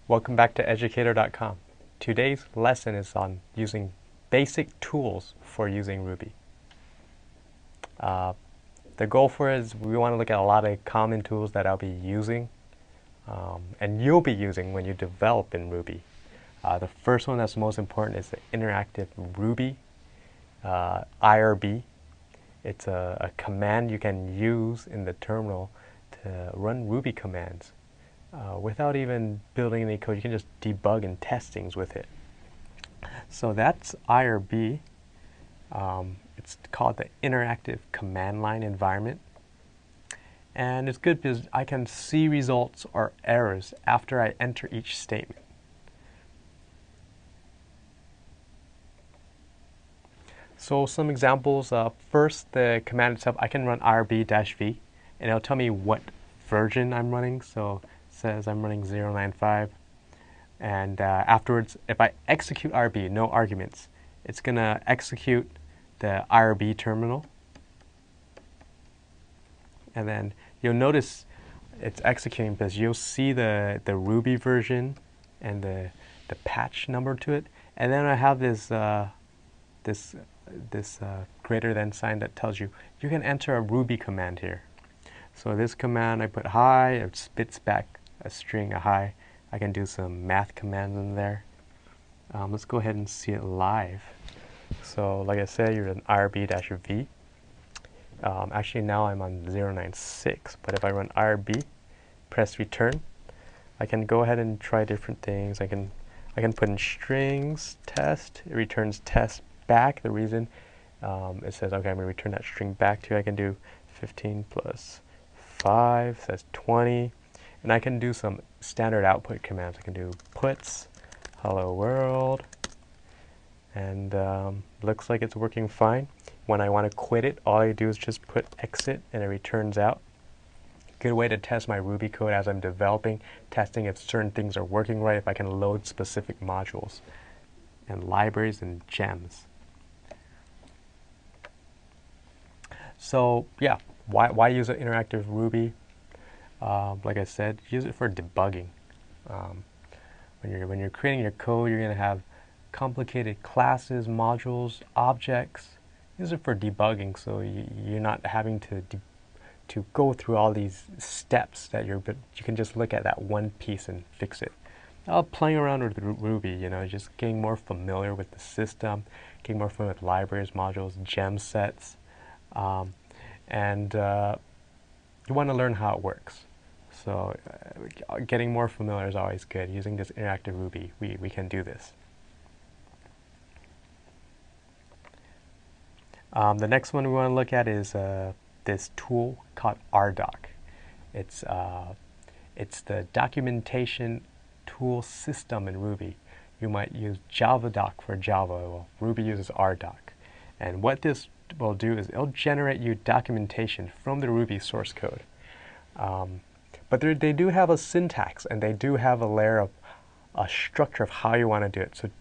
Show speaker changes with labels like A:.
A: Welcome back to Educator.com. Today's lesson is on using basic tools for using Ruby. The goal for it is we want to look at a lot of common tools that I'll be using and you'll be using when you develop in Ruby. The first one that's most important is the interactive Ruby, IRB. It's a command you can use in the terminal to run Ruby commands. Without even building any code, you can just debug and test things with it. So that's IRB. It's called the Interactive Command Line Environment. And it's good because I can see results or errors after I enter each statement. So some examples, first the command itself, I can run IRB-V and it'll tell me what version I'm running. So it says I'm running 0.95 and afterwards if I execute IRB, no arguments, it's going to execute the IRB terminal and then you'll notice it's executing because you'll see the Ruby version and the patch number to it, and then I have this greater than sign that tells you you can enter a Ruby command here. So this command I put hi, it spits back a string, a hi. I can do some math commands in there. Let's go ahead and see it live. So like I said, you're in IRB-V. Actually now I'm on 0.96, but if I run IRB, press return, I can go ahead and try different things. I can put in strings, test, it returns test back. The reason it says, okay, I'm going to return that string back to you. I can do 15 plus 5, says 20. And I can do some standard output commands. I can do puts, hello world, and looks like it's working fine. When I want to quit it, all I do is just put exit and it returns out. Good way to test my Ruby code as I'm developing, testing if certain things are working right, if I can load specific modules and libraries and gems. So yeah, why use an interactive Ruby? Like I said, use it for debugging. When you're creating your code, you're going to have complicated classes, modules, objects. Use it for debugging, so you're not having to go through all these steps that you can just look at that one piece and fix it. Playing around with Ruby, just getting more familiar with the system, getting more familiar with libraries, modules, gem sets, and you want to learn how it works. So getting more familiar is always good. Using this interactive Ruby, we can do this. The next one we want to look at is this tool called Rdoc. It's the documentation tool system in Ruby. You might use Javadoc for Java. Well, Ruby uses Rdoc. And what this will do is it'll generate you documentation from the Ruby source code. But they do have a syntax and they do have a layer of a structure of how you want to do it. So